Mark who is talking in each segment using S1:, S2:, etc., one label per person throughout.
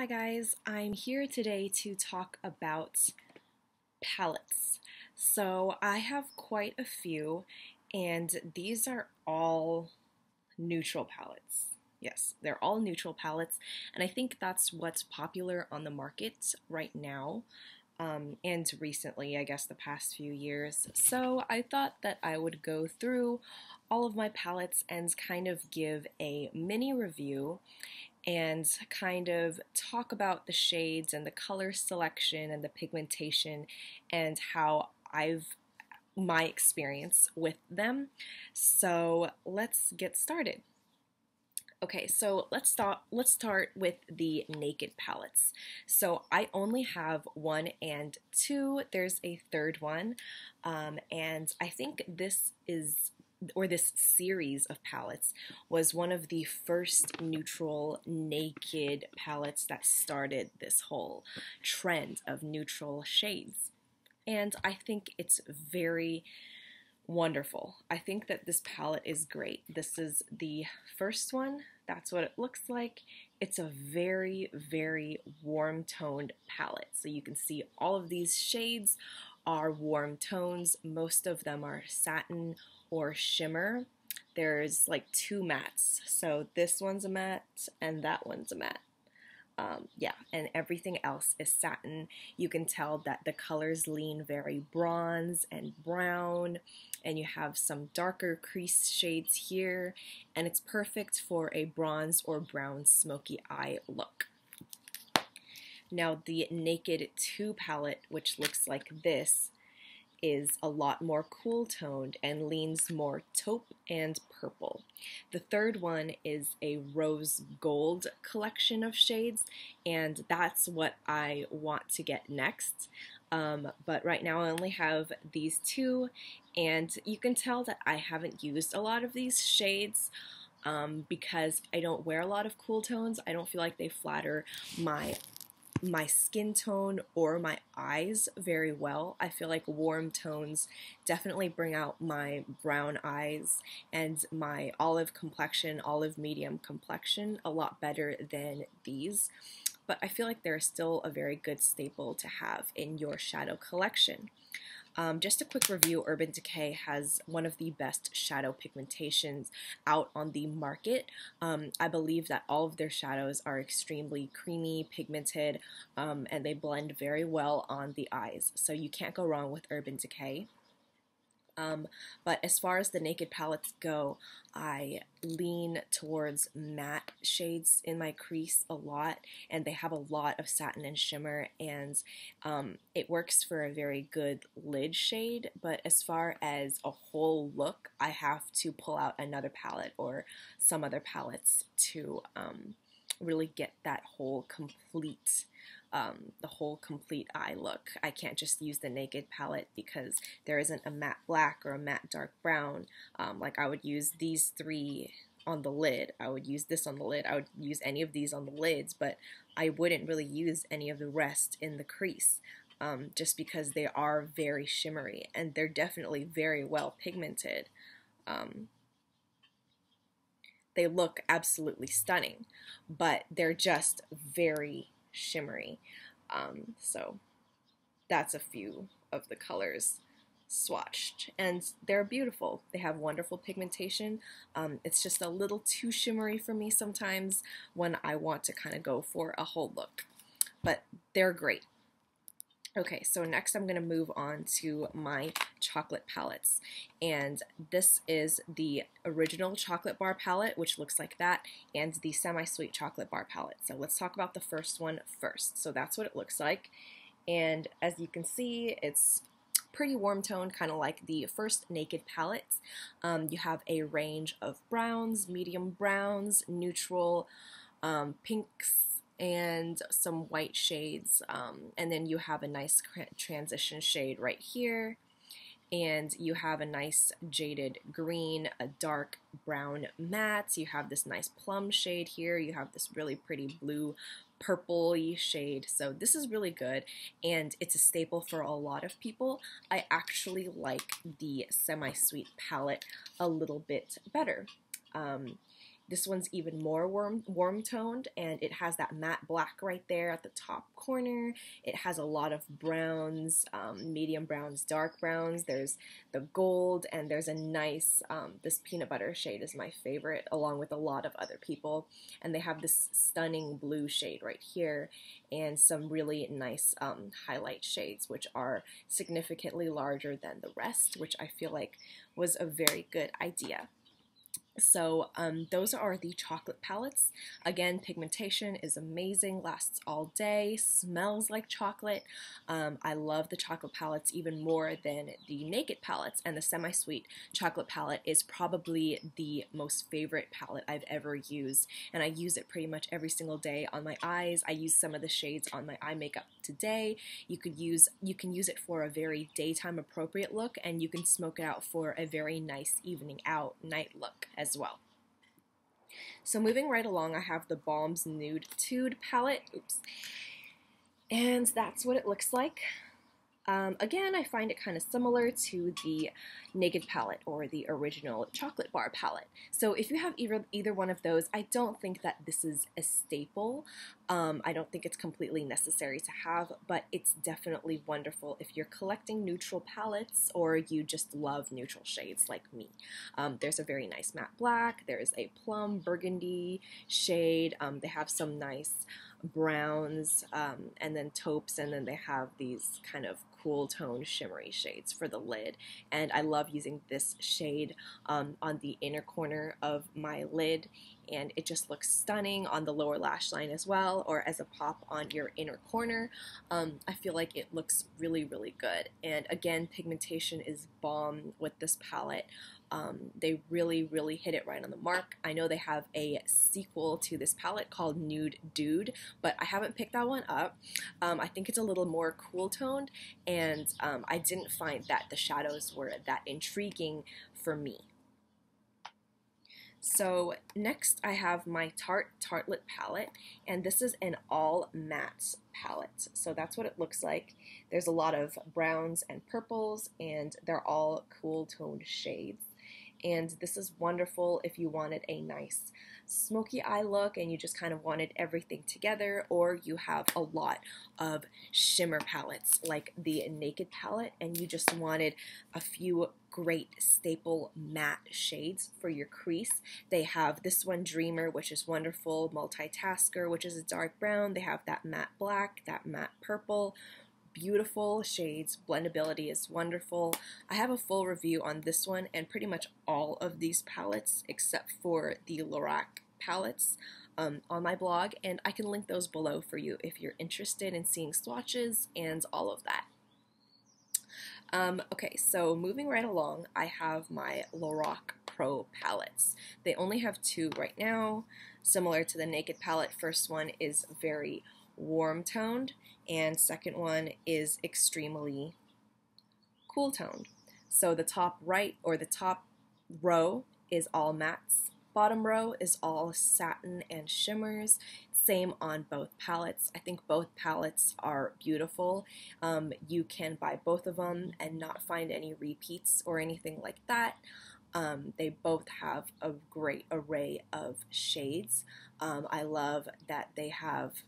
S1: Hi guys, I'm here today to talk about palettes. So I have quite a few, and these are all neutral palettes. Yes, they're all neutral palettes, and I think that's what's popular on the market right now, and recently, I guess the past few years. So I thought that I would go through all of my palettes and kind of give a mini review and kind of talk about the shades and the color selection and the pigmentation and how my experience with them. So let's get started. Okay, so let's start with the naked palettes. So I only have one and two. There's a third one, and I think this series of palettes was one of the first neutral naked palettes that started this whole trend of neutral shades. And I think it's very wonderful. I think that this palette is great. This is the first one. That's what it looks like. It's a very, very warm toned palette. So you can see all of these shades are warm tones. Most of them are satin or shimmer. There's like two mattes. So this one's a matte and that one's a matte. Yeah, and everything else is satin. You can tell that the colors lean very bronze and brown, and you have some darker crease shades here, and it's perfect for a bronze or brown smoky eye look. Now the Naked 2 palette, which looks like this, is a lot more cool toned and leans more taupe and purple. The third one is a rose gold collection of shades, and that's what I want to get next. But right now I only have these two, and you can tell that I haven't used a lot of these shades because I don't wear a lot of cool tones. I don't feel like they flatter my skin tone or my eyes very well. I feel like warm tones definitely bring out my brown eyes and my olive medium complexion a lot better than these. But I feel like they're still a very good staple to have in your shadow collection. Just a quick review, Urban Decay has one of the best shadow pigmentations out on the market. I believe that all of their shadows are extremely creamy, pigmented, and they blend very well on the eyes. So you can't go wrong with Urban Decay. But as far as the naked palettes go, I lean towards matte shades in my crease a lot, and they have a lot of satin and shimmer, and it works for a very good lid shade. But as far as a whole look, I have to pull out another palette or some other palettes to really get that whole complete eye look. I can't just use the Naked palette because there isn't a matte black or a matte dark brown. Like I would use these three on the lid. I would use this on the lid. I would use any of these on the lids, but I wouldn't really use any of the rest in the crease. Just because they are very shimmery and they're definitely very well pigmented. They look absolutely stunning, but they're just very shimmery. So that's a few of the colors swatched, and they're beautiful. They have wonderful pigmentation. It's just a little too shimmery for me sometimes when I want to kind of go for a whole look, but they're great. Okay, so next I'm going to move on to my chocolate palettes, and this is the original chocolate bar palette, which looks like that, and the semi-sweet chocolate bar palette. So let's talk about the first one first. So that's what it looks like, and as you can see, it's pretty warm toned, kind of like the first Naked palette. You have a range of browns, medium browns, neutral, pinks, and some white shades, and then you have a nice transition shade right here, and you have a nice jaded green, a dark brown matte, you have this nice plum shade here, you have this really pretty blue purple-y shade. So this is really good, and it's a staple for a lot of people. I actually like the semi-sweet palette a little bit better. This one's even more warm toned, and it has that matte black right there at the top corner. It has a lot of browns, medium browns, dark browns. There's the gold, and there's a nice, this peanut butter shade is my favorite, along with a lot of other people. And they have this stunning blue shade right here, and some really nice highlight shades, which are significantly larger than the rest, which I feel like was a very good idea. So those are the chocolate palettes. Again, pigmentation is amazing, lasts all day, smells like chocolate. I love the chocolate palettes even more than the naked palettes, and the semi-sweet chocolate palette is probably the most favorite palette I've ever used, and I use it pretty much every single day on my eyes. I use some of the shades on my eye makeup today. You can use it for a very daytime appropriate look, and you can smoke it out for a very nice evening out night look as well. So moving right along, I have the Balm's Nude Tude palette. Oops. And that's what it looks like. Again, I find it kind of similar to the Naked palette or the original chocolate bar palette. So if you have either one of those, I don't think that this is a staple. I don't think it's completely necessary to have, but it's definitely wonderful if you're collecting neutral palettes or you just love neutral shades like me. There's a very nice matte black, there's a plum burgundy shade, they have some nice browns, and then taupes, and then they have these kind of cool tone shimmery shades for the lid, and I love using this shade on the inner corner of my lid, and it just looks stunning on the lower lash line as well, or as a pop on your inner corner. I feel like it looks really, really good, and again, pigmentation is bomb with this palette. They really, really hit it right on the mark. I know they have a sequel to this palette called Nude Dude, but I haven't picked that one up. I think it's a little more cool toned, and I didn't find that the shadows were that intriguing for me. So next I have my Tartlet palette, and this is an all matte palette. So that's what it looks like. There's a lot of browns and purples, and they're all cool toned shades. And this is wonderful if you wanted a nice smoky eye look and you just kind of wanted everything together, or you have a lot of shimmer palettes like the Naked palette and you just wanted a few great staple matte shades for your crease. They have this one, Dreamer, which is wonderful, Multitasker, which is a dark brown. They have that matte black, that matte purple. Beautiful shades, blendability is wonderful. I have a full review on this one and pretty much all of these palettes except for the Lorac palettes on my blog, and I can link those below for you if you're interested in seeing swatches and all of that. Okay, so moving right along, I have my Lorac Pro palettes. They only have two right now, similar to the Naked palette. First one is very warm toned, and second one is extremely cool toned. So the top right, or the top row, is all mattes, bottom row is all satin and shimmers. Same on both palettes. I think both palettes are beautiful. You can buy both of them and not find any repeats or anything like that. They both have a great array of shades. I love that they have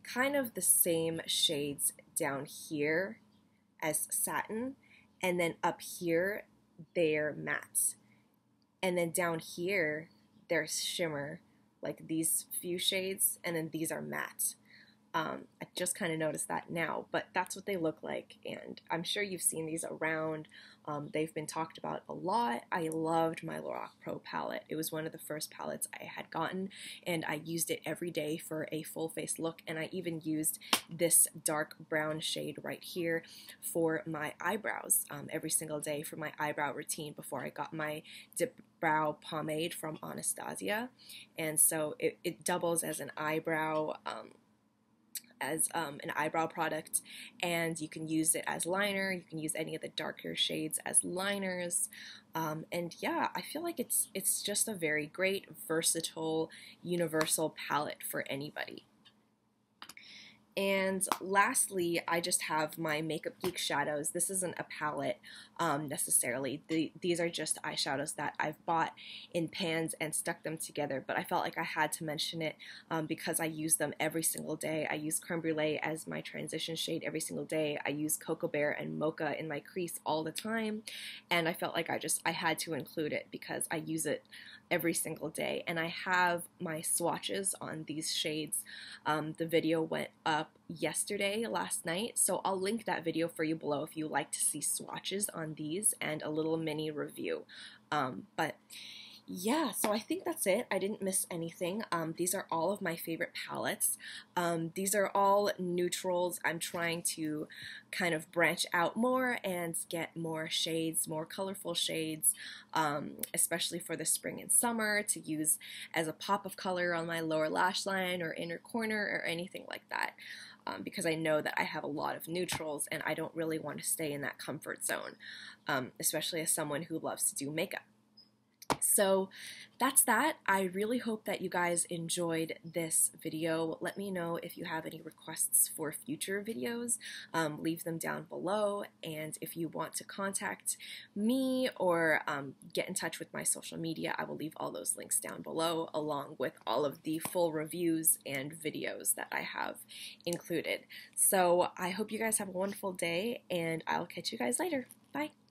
S1: kind of the same shades down here as satin, and then up here they're mattes, and then down here there's shimmer, like these few shades, and then these are matte. I just kind of noticed that now, but that's what they look like, and I'm sure you've seen these around. They've been talked about a lot. I loved my Lorac Pro palette. It was one of the first palettes I had gotten, and I used it every day for a full face look, and I even used this dark brown shade right here for my eyebrows every single day for my eyebrow routine before I got my dip brow pomade from Anastasia, and so it doubles as an eyebrow an eyebrow product, and you can use it as liner. You can use any of the darker shades as liners, and yeah, I feel like it's just a very great, versatile, universal palette for anybody. And lastly, I just have my Makeup Geek shadows. This isn't a palette. necessarily. These are just eyeshadows that I've bought in pans and stuck them together, but I felt like I had to mention it because I use them every single day. I use Creme Brulee as my transition shade every single day. I use Cocoa Bear and Mocha in my crease all the time, and I felt like I had to include it because I use it every single day. And I have my swatches on these shades. The video went up yesterday, last night, so I'll link that video for you below if you like to see swatches on these and a little mini review. But yeah, so I think that's it. I didn't miss anything. These are all of my favorite palettes. These are all neutrals. I'm trying to kind of branch out more and get more shades, more colorful shades, especially for the spring and summer, to use as a pop of color on my lower lash line or inner corner or anything like that. Because I know that I have a lot of neutrals and I don't really want to stay in that comfort zone, especially as someone who loves to do makeup. So that's that. I really hope that you guys enjoyed this video. Let me know if you have any requests for future videos. Leave them down below, and if you want to contact me or get in touch with my social media, I will leave all those links down below, along with all of the full reviews and videos that I have included. So I hope you guys have a wonderful day, and I'll catch you guys later. Bye!